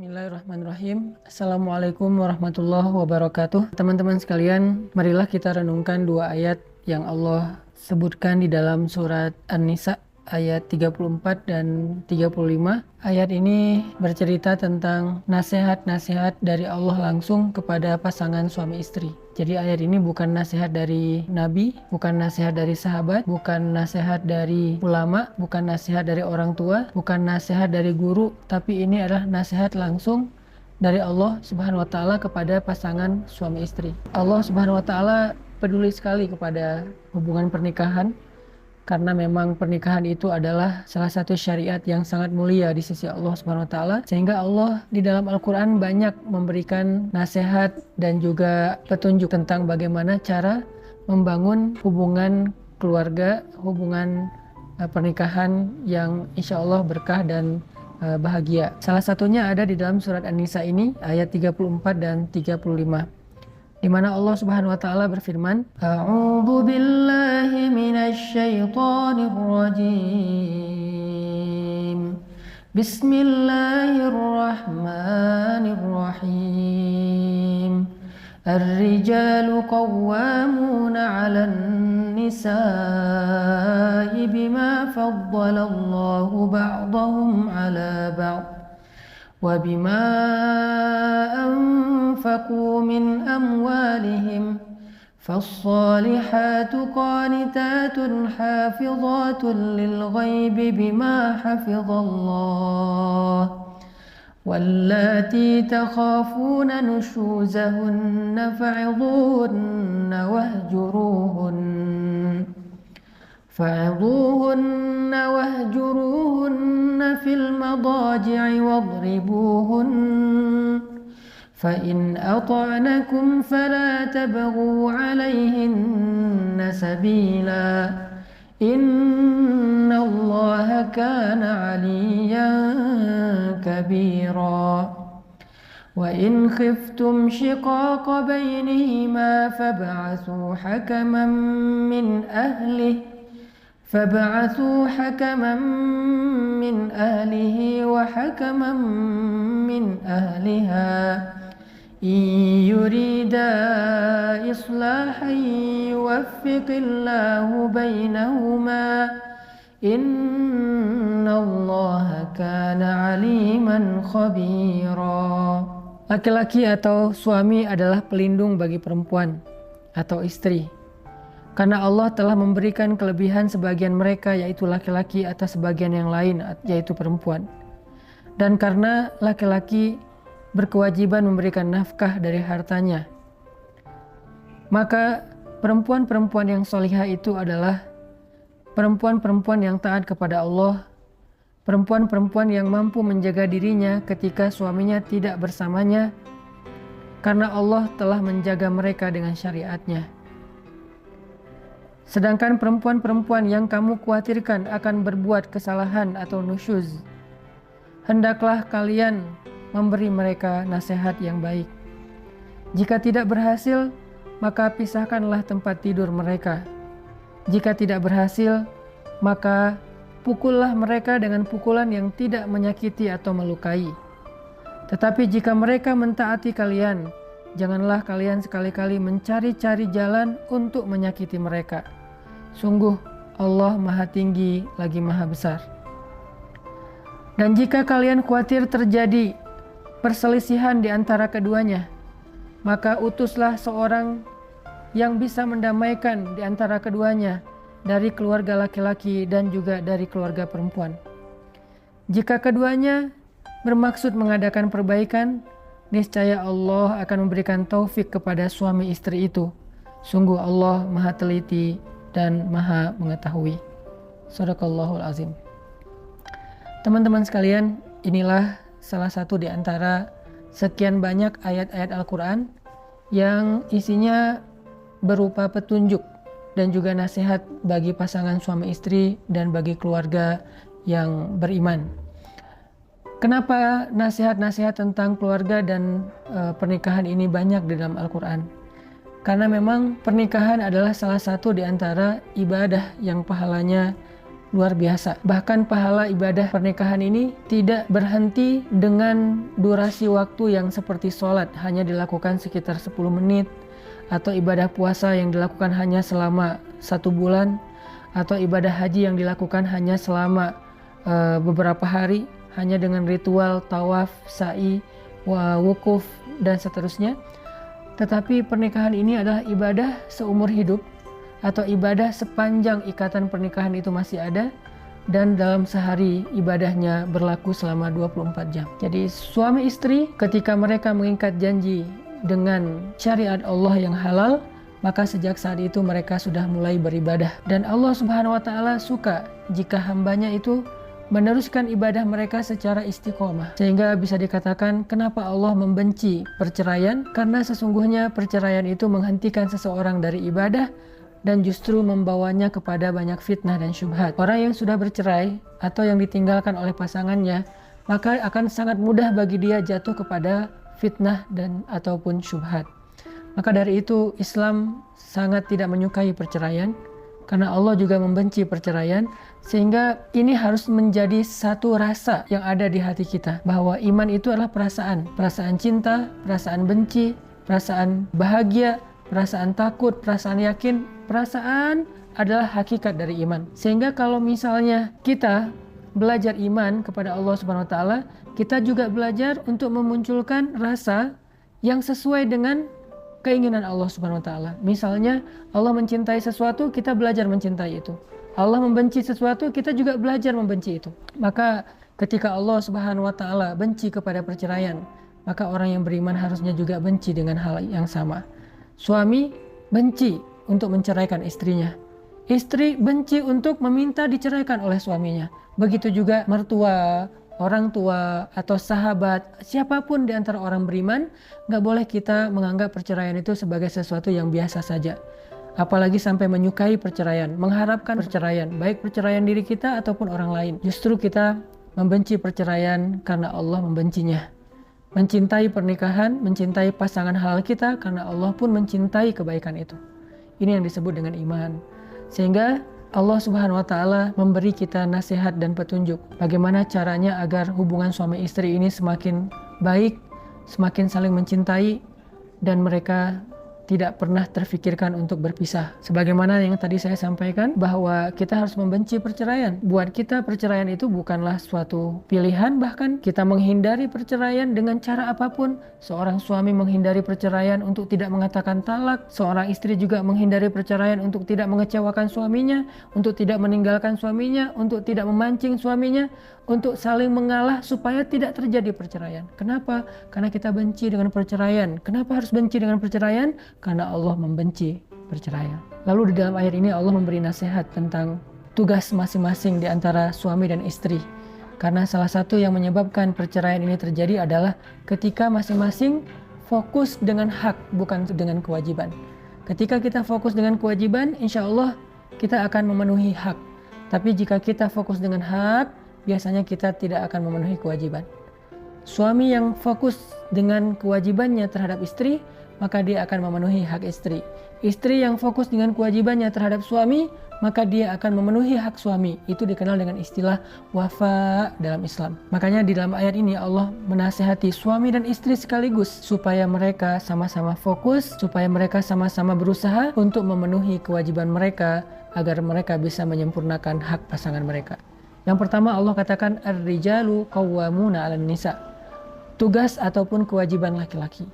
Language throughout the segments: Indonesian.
Bismillahirrahmanirrahim. Assalamualaikum warahmatullahi wabarakatuh. Teman-teman sekalian, marilah kita renungkan dua ayat yang Allah sebutkan di dalam surat An-Nisa ayat 34 dan 35. Ayat ini bercerita tentang nasihat-nasihat dari Allah langsung kepada pasangan suami istri. Jadi ayat ini bukan nasihat dari Nabi, bukan nasihat dari sahabat, bukan nasihat dari ulama, bukan nasihat dari orang tua, bukan nasihat dari guru, tapi ini adalah nasihat langsung dari Allah Subhanahu wa taala kepada pasangan suami istri. Allah Subhanahu wa taala peduli sekali kepada hubungan pernikahan, karena memang pernikahan itu adalah salah satu syariat yang sangat mulia di sisi Allah Subhanahu wa taala, sehingga Allah di dalam Al-Qur'an banyak memberikan nasihat dan juga petunjuk tentang bagaimana cara membangun hubungan keluarga, hubungan pernikahan yang insya Allah berkah dan bahagia. Salah satunya ada di dalam surat An-Nisa ini ayat 34 dan 35. Di mana Allah Subhanahu wa taala berfirman, A'udzu billahi minasy syaithanir rajim. Bismillahirrahmanirrahim. Ar-rijalu qawwamuna 'alan nisa'i bima faddalallahu ba'dahum 'ala ba'd وبما أنفقوا من أموالهم فالصالحات قانتات حافظات للغيب بما حفظ الله واللاتي تخافون نشوزهن فعظوهن واهجروهن في المضاجع واضربوهن فإن أطعنكم فلا تبغوا عليهن سبيلا إن الله كان عليا كبيرا وإن خفتم شقاق بينهما فابعثوا حكما من أهله وحكما من أهلها إن يريدا إصلاحا يوفق الله بينهما إن الله كان عليما خبيرا. Laki-laki atau suami adalah pelindung bagi perempuan atau istri. Karena Allah telah memberikan kelebihan sebagian mereka, yaitu laki-laki, atas sebagian yang lain, yaitu perempuan. Dan karena laki-laki berkewajiban memberikan nafkah dari hartanya, maka perempuan-perempuan yang solihah itu adalah perempuan-perempuan yang taat kepada Allah, perempuan-perempuan yang mampu menjaga dirinya ketika suaminya tidak bersamanya, karena Allah telah menjaga mereka dengan syariatnya. Sedangkan perempuan-perempuan yang kamu khawatirkan akan berbuat kesalahan atau nusyuz, hendaklah kalian memberi mereka nasihat yang baik. Jika tidak berhasil, maka pisahkanlah tempat tidur mereka. Jika tidak berhasil, maka pukullah mereka dengan pukulan yang tidak menyakiti atau melukai. Tetapi jika mereka mentaati kalian, janganlah kalian sekali-kali mencari-cari jalan untuk menyakiti mereka. Sungguh Allah Maha Tinggi lagi Maha Besar. Dan jika kalian khawatir terjadi perselisihan di antara keduanya, maka utuslah seorang yang bisa mendamaikan di antara keduanya dari keluarga laki-laki dan juga dari keluarga perempuan. Jika keduanya bermaksud mengadakan perbaikan, niscaya Allah akan memberikan taufik kepada suami istri itu. Sungguh Allah Maha Teliti dan Maha Mengetahui. Shadaqallahul Azim. Teman-teman sekalian, inilah salah satu di antara sekian banyak ayat-ayat Al-Quran yang isinya berupa petunjuk dan juga nasihat bagi pasangan suami istri dan bagi keluarga yang beriman. Kenapa nasihat-nasihat tentang keluarga dan pernikahan ini banyak di dalam Al-Quran? Karena memang pernikahan adalah salah satu di antara ibadah yang pahalanya luar biasa. Bahkan pahala ibadah pernikahan ini tidak berhenti dengan durasi waktu yang seperti sholat hanya dilakukan sekitar 10 menit, atau ibadah puasa yang dilakukan hanya selama 1 bulan, atau ibadah haji yang dilakukan hanya selama beberapa hari, hanya dengan ritual tawaf, sa'i, wukuf, dan seterusnya. Tetapi pernikahan ini adalah ibadah seumur hidup, atau ibadah sepanjang ikatan pernikahan itu masih ada, dan dalam sehari ibadahnya berlaku selama 24 jam. Jadi suami istri ketika mereka mengikat janji dengan syariat Allah yang halal, maka sejak saat itu mereka sudah mulai beribadah. Dan Allah Subhanahu wa Ta'ala suka jika hambanya itu meneruskan ibadah mereka secara istiqomah. Sehingga bisa dikatakan kenapa Allah membenci perceraian, karena sesungguhnya perceraian itu menghentikan seseorang dari ibadah dan justru membawanya kepada banyak fitnah dan syubhat. Orang yang sudah bercerai atau yang ditinggalkan oleh pasangannya, maka akan sangat mudah bagi dia jatuh kepada fitnah dan ataupun syubhat. Maka dari itu Islam sangat tidak menyukai perceraian, karena Allah juga membenci perceraian, sehingga ini harus menjadi satu rasa yang ada di hati kita, bahwa iman itu adalah perasaan cinta, perasaan benci, perasaan bahagia, perasaan takut, perasaan yakin. Perasaan adalah hakikat dari iman. Sehingga kalau misalnya kita belajar iman kepada Allah Subhanahu wa Ta'ala, kita juga belajar untuk memunculkan rasa yang sesuai dengan keinginan Allah Subhanahu wa Ta'ala. Misalnya Allah mencintai sesuatu, kita belajar mencintai itu. Allah membenci sesuatu, kita juga belajar membenci itu. Maka ketika Allah Subhanahu wa Ta'ala benci kepada perceraian, maka orang yang beriman harusnya juga benci dengan hal yang sama. Suami benci untuk menceraikan istrinya. Istri benci untuk meminta diceraikan oleh suaminya. Begitu juga mertua, orang tua, atau sahabat, siapapun di antara orang beriman, gak boleh kita menganggap perceraian itu sebagai sesuatu yang biasa saja. Apalagi sampai menyukai perceraian, mengharapkan perceraian, baik perceraian diri kita ataupun orang lain. Justru kita membenci perceraian karena Allah membencinya. Mencintai pernikahan, mencintai pasangan halal kita karena Allah pun mencintai kebaikan itu. Ini yang disebut dengan iman. Sehingga Allah Subhanahu wa Ta'ala memberi kita nasihat dan petunjuk bagaimana caranya agar hubungan suami istri ini semakin baik, semakin saling mencintai, dan mereka tidak pernah terfikirkan untuk berpisah. Sebagaimana yang tadi saya sampaikan, bahwa kita harus membenci perceraian. Buat kita perceraian itu bukanlah suatu pilihan, bahkan kita menghindari perceraian dengan cara apapun. Seorang suami menghindari perceraian untuk tidak mengatakan talak, seorang istri juga menghindari perceraian untuk tidak mengecewakan suaminya, untuk tidak meninggalkan suaminya, untuk tidak memancing suaminya, untuk saling mengalah supaya tidak terjadi perceraian. Kenapa? Karena kita benci dengan perceraian. Kenapa harus benci dengan perceraian? Karena Allah membenci perceraian. Lalu di dalam ayat ini Allah memberi nasihat tentang tugas masing-masing di antara suami dan istri. Karena salah satu yang menyebabkan perceraian ini terjadi adalah ketika masing-masing fokus dengan hak, bukan dengan kewajiban. Ketika kita fokus dengan kewajiban, insya Allah kita akan memenuhi hak. Tapi jika kita fokus dengan hak, biasanya kita tidak akan memenuhi kewajiban. Suami yang fokus dengan kewajibannya terhadap istri, maka dia akan memenuhi hak istri. Istri yang fokus dengan kewajibannya terhadap suami, maka dia akan memenuhi hak suami. Itu dikenal dengan istilah wafa dalam Islam. Makanya di dalam ayat ini Allah menasihati suami dan istri sekaligus supaya mereka sama-sama fokus, supaya mereka sama-sama berusaha untuk memenuhi kewajiban mereka agar mereka bisa menyempurnakan hak pasangan mereka. Yang pertama Allah katakan ar-rijalu qawwamuna 'alan nisa. Tugas ataupun kewajiban laki-laki.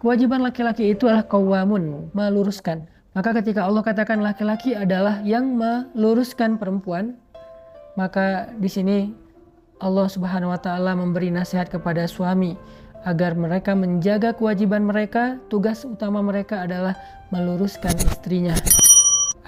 Kewajiban laki-laki itu adalah qawwamun, meluruskan. Maka ketika Allah katakan laki-laki adalah yang meluruskan perempuan, maka di sini Allah Subhanahu wa Ta'ala memberi nasihat kepada suami agar mereka menjaga kewajiban mereka. Tugas utama mereka adalah meluruskan istrinya.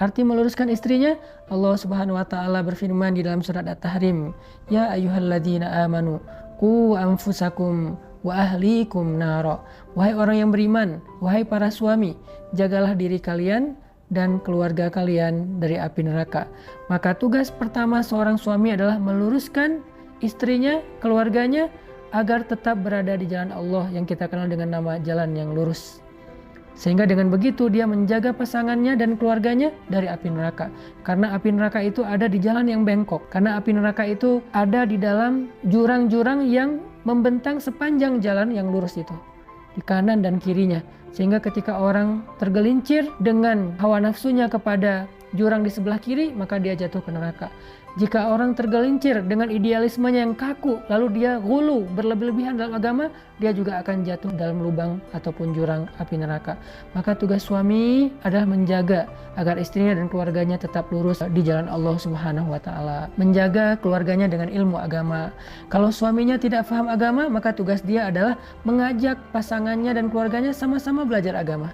Arti meluruskan istrinya, Allah Subhanahu wa Ta'ala berfirman di dalam surat At-Tahrim, ya ayyuhalladzina amanu qu anfusakum wa ahlikum nara. Wahai orang yang beriman, wahai para suami, jagalah diri kalian dan keluarga kalian dari api neraka. Maka tugas pertama seorang suami adalah meluruskan istrinya, keluarganya, agar tetap berada di jalan Allah yang kita kenal dengan nama jalan yang lurus. Sehingga dengan begitu dia menjaga pasangannya dan keluarganya dari api neraka. Karena api neraka itu ada di jalan yang bengkok. Karena api neraka itu ada di dalam jurang-jurang yang membentang sepanjang jalan yang lurus itu, di kanan dan kirinya. Sehingga ketika orang tergelincir dengan hawa nafsunya kepada jurang di sebelah kiri, maka dia jatuh ke neraka. Jika orang tergelincir dengan idealismenya yang kaku, lalu dia ghulu, berlebih-lebihan dalam agama, dia juga akan jatuh dalam lubang ataupun jurang api neraka. Maka tugas suami adalah menjaga agar istrinya dan keluarganya tetap lurus di jalan Allah Subhanahu wa Ta'ala. Menjaga keluarganya dengan ilmu agama. Kalau suaminya tidak paham agama, maka tugas dia adalah mengajak pasangannya dan keluarganya sama-sama belajar agama.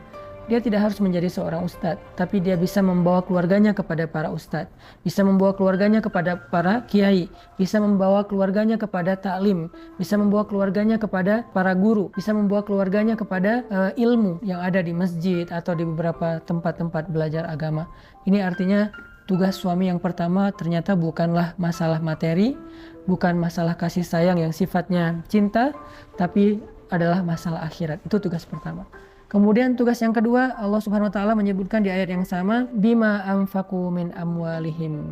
Dia tidak harus menjadi seorang ustadz, tapi dia bisa membawa keluarganya kepada para ustadz, bisa membawa keluarganya kepada para kiai, bisa membawa keluarganya kepada taklim, bisa membawa keluarganya kepada para guru, bisa membawa keluarganya kepada ilmu yang ada di masjid atau di beberapa tempat-tempat belajar agama. Ini artinya tugas suami yang pertama ternyata bukanlah masalah materi, bukan masalah kasih sayang yang sifatnya cinta, tapi adalah masalah akhirat. Itu tugas pertama. Kemudian tugas yang kedua, Allah Subhanahu wa Ta'ala menyebutkan di ayat yang sama, bima anfaqu min amwalihim.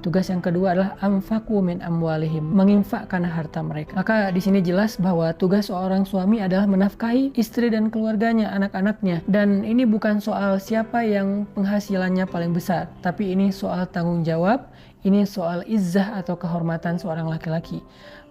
Tugas yang kedua adalah anfaqu min amwalihim, menginfakkan harta mereka. Maka di sini jelas bahwa tugas seorang suami adalah menafkahi istri dan keluarganya, anak-anaknya. Dan ini bukan soal siapa yang penghasilannya paling besar, tapi ini soal tanggung jawab, ini soal izzah atau kehormatan seorang laki-laki.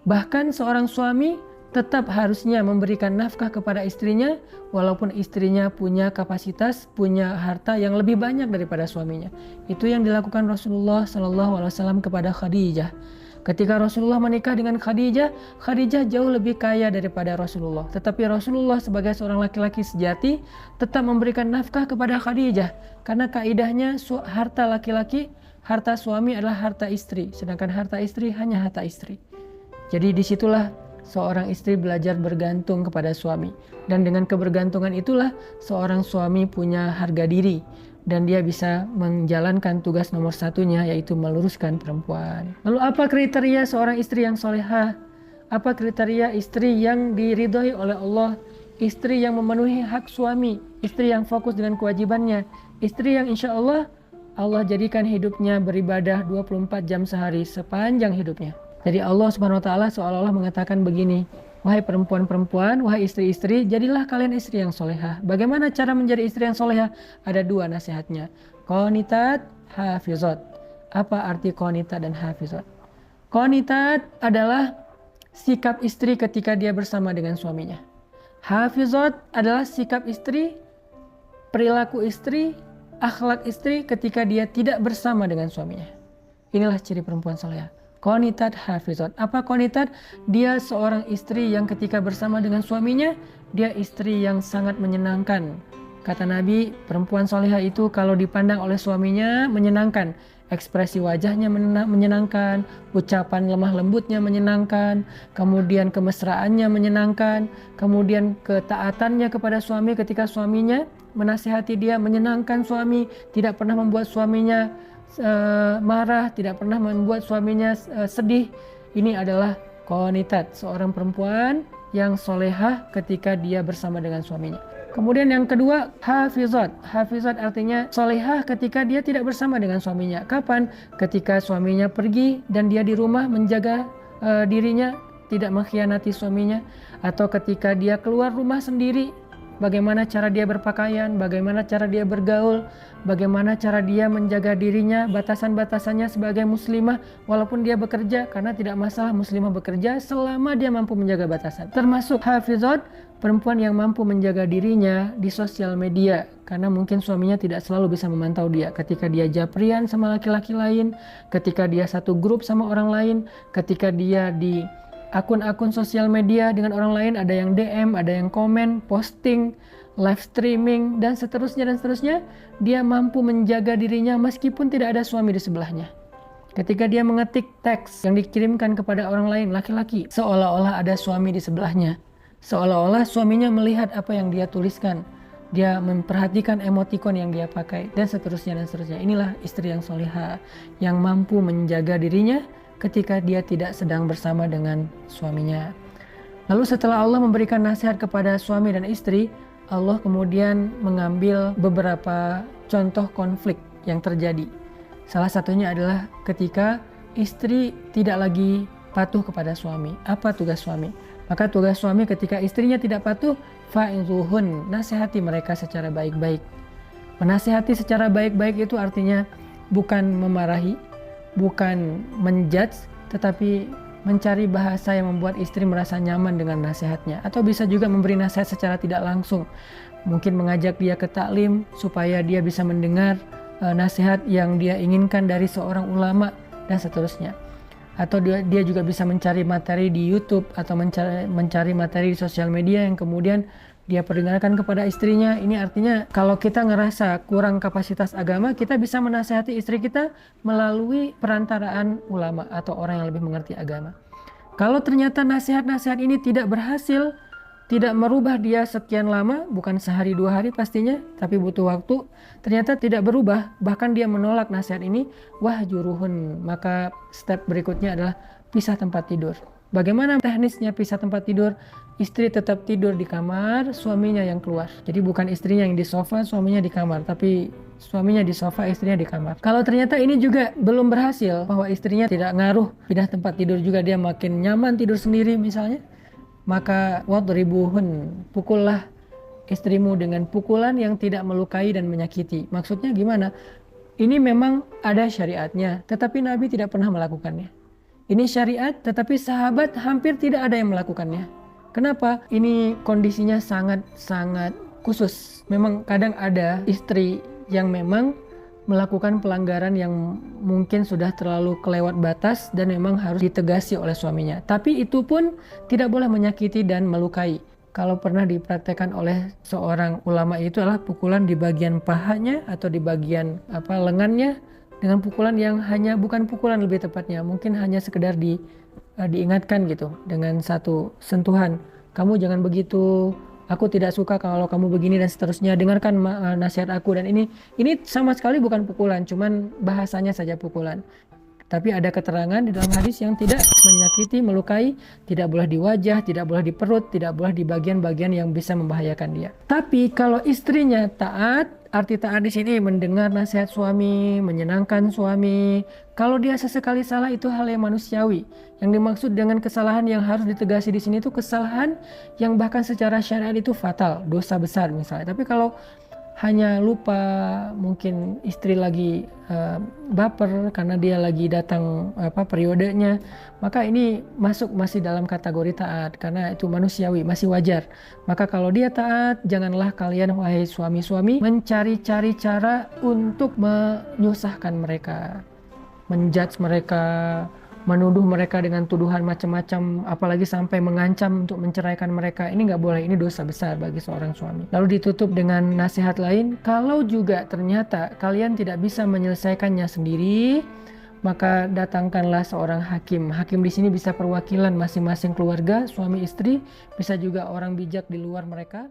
Bahkan seorang suami tetap harusnya memberikan nafkah kepada istrinya walaupun istrinya punya kapasitas, punya harta yang lebih banyak daripada suaminya. Itu yang dilakukan Rasulullah SAW kepada Khadijah. Ketika Rasulullah menikah dengan Khadijah, Khadijah jauh lebih kaya daripada Rasulullah. Tetapi Rasulullah sebagai seorang laki-laki sejati tetap memberikan nafkah kepada Khadijah. Karena kaidahnya harta laki-laki, harta suami adalah harta istri. Sedangkan harta istri hanya harta istri. Jadi disitulah seorang istri belajar bergantung kepada suami. Dan dengan kebergantungan itulah seorang suami punya harga diri. Dan dia bisa menjalankan tugas nomor satunya, yaitu meluruskan perempuan. Lalu apa kriteria seorang istri yang solehah? Apa kriteria istri yang diridhoi oleh Allah? Istri yang memenuhi hak suami. Istri yang fokus dengan kewajibannya. Istri yang insya Allah jadikan hidupnya beribadah 24 jam sehari sepanjang hidupnya. Jadi Allah Subhanahu wa Ta'ala seolah-olah mengatakan begini, wahai perempuan-perempuan, wahai istri-istri, jadilah kalian istri yang solehah. Bagaimana cara menjadi istri yang solehah? Ada dua nasihatnya. Qanitat, hafizat. Apa arti qanitat dan hafizat? Qanitat adalah sikap istri ketika dia bersama dengan suaminya. Hafizat adalah sikap istri, perilaku istri, akhlak istri ketika dia tidak bersama dengan suaminya. Inilah ciri perempuan solehah. Qanitat hafizat. Apa qanitat? Dia seorang istri yang ketika bersama dengan suaminya, dia istri yang sangat menyenangkan. Kata Nabi, perempuan solehah itu kalau dipandang oleh suaminya menyenangkan. Ekspresi wajahnya menyenangkan, ucapan lemah lembutnya menyenangkan, kemudian kemesraannya menyenangkan, kemudian ketaatannya kepada suami ketika suaminya menasihati dia menyenangkan suami, tidak pernah membuat suaminya marah, tidak pernah membuat suaminya sedih. Ini adalah qanitat, seorang perempuan yang solehah ketika dia bersama dengan suaminya. Kemudian yang kedua, hafizat. Hafizat artinya solehah ketika dia tidak bersama dengan suaminya. Kapan? Ketika suaminya pergi dan dia di rumah menjaga dirinya, tidak mengkhianati suaminya. Atau ketika dia keluar rumah sendiri, bagaimana cara dia berpakaian, bagaimana cara dia bergaul, bagaimana cara dia menjaga dirinya, batasan-batasannya sebagai muslimah walaupun dia bekerja, karena tidak masalah muslimah bekerja selama dia mampu menjaga batasan. Termasuk hafizat, perempuan yang mampu menjaga dirinya di sosial media, karena mungkin suaminya tidak selalu bisa memantau dia. Ketika dia japrian sama laki-laki lain, ketika dia satu grup sama orang lain, ketika dia di akun-akun sosial media dengan orang lain, ada yang DM, ada yang komen, posting, live streaming, dan seterusnya, dia mampu menjaga dirinya meskipun tidak ada suami di sebelahnya. Ketika dia mengetik teks yang dikirimkan kepada orang lain, laki-laki, seolah-olah ada suami di sebelahnya. Seolah-olah suaminya melihat apa yang dia tuliskan. Dia memperhatikan emotikon yang dia pakai, dan seterusnya. Inilah istri yang solehah, yang mampu menjaga dirinya ketika dia tidak sedang bersama dengan suaminya. Lalu setelah Allah memberikan nasihat kepada suami dan istri, Allah kemudian mengambil beberapa contoh konflik yang terjadi. Salah satunya adalah ketika istri tidak lagi patuh kepada suami. Apa tugas suami? Maka tugas suami ketika istrinya tidak patuh, fa'izuhun, nasihati mereka secara baik-baik. Menasihati secara baik-baik itu artinya bukan memarahi, bukan menjudge, tetapi mencari bahasa yang membuat istri merasa nyaman dengan nasihatnya. Atau bisa juga memberi nasihat secara tidak langsung. Mungkin mengajak dia ke taklim supaya dia bisa mendengar nasihat yang dia inginkan dari seorang ulama dan seterusnya. Atau dia juga bisa mencari materi di YouTube atau mencari materi di sosial media yang kemudian dia perdengarkan kepada istrinya. Ini artinya kalau kita ngerasa kurang kapasitas agama, kita bisa menasihati istri kita melalui perantaraan ulama atau orang yang lebih mengerti agama. Kalau ternyata nasihat-nasihat ini tidak berhasil, tidak merubah dia sekian lama, bukan sehari 2 hari pastinya, tapi butuh waktu, ternyata tidak berubah, bahkan dia menolak nasihat ini, wahjuruhun, maka step berikutnya adalah pisah tempat tidur. Bagaimana teknisnya pisah tempat tidur? Istri tetap tidur di kamar, suaminya yang keluar. Jadi bukan istrinya yang di sofa, suaminya di kamar, tapi suaminya di sofa, istrinya di kamar. Kalau ternyata ini juga belum berhasil, bahwa istrinya tidak ngaruh pindah tempat tidur juga, dia makin nyaman tidur sendiri misalnya, maka wadribuhun, pukullah istrimu dengan pukulan yang tidak melukai dan menyakiti. Maksudnya gimana? Ini memang ada syariatnya, tetapi Nabi tidak pernah melakukannya. Ini syariat, tetapi sahabat hampir tidak ada yang melakukannya. Kenapa? Ini kondisinya sangat-sangat khusus. Memang kadang ada istri yang memang melakukan pelanggaran yang mungkin sudah terlalu kelewat batas dan memang harus ditegasi oleh suaminya. Tapi itu pun tidak boleh menyakiti dan melukai. Kalau pernah dipraktekkan oleh seorang ulama itu adalah pukulan di bagian pahanya atau di bagian lengannya dengan pukulan yang hanya bukan pukulan lebih tepatnya, mungkin hanya sekedar diingatkan gitu dengan satu sentuhan. Kamu jangan begitu. Aku tidak suka kalau kamu begini dan seterusnya. Dengarkan nasihat aku. Dan ini sama sekali bukan pukulan, cuman bahasanya saja pukulan. Tapi ada keterangan di dalam hadis yang tidak menyakiti, melukai, tidak boleh di wajah, tidak boleh di perut, tidak boleh di bagian-bagian yang bisa membahayakan dia. Tapi kalau istrinya taat, arti taat di sini mendengar nasihat suami, menyenangkan suami. Kalau dia sesekali salah itu hal yang manusiawi. Yang dimaksud dengan kesalahan yang harus ditegasi di sini itu kesalahan yang bahkan secara syariat itu fatal, dosa besar misalnya. Tapi kalau hanya lupa, mungkin istri lagi baper karena dia lagi datang periodenya, maka ini masih dalam kategori taat karena itu manusiawi, masih wajar. Maka kalau dia taat, janganlah kalian wahai suami-suami mencari-cari cara untuk menyusahkan mereka, menjudge mereka, menuduh mereka dengan tuduhan macam-macam, apalagi sampai mengancam untuk menceraikan mereka. Ini nggak boleh, ini dosa besar bagi seorang suami. Lalu ditutup dengan nasihat lain, kalau juga ternyata kalian tidak bisa menyelesaikannya sendiri, maka datangkanlah seorang hakim. Hakim di sini bisa perwakilan masing-masing keluarga, suami istri, bisa juga orang bijak di luar mereka.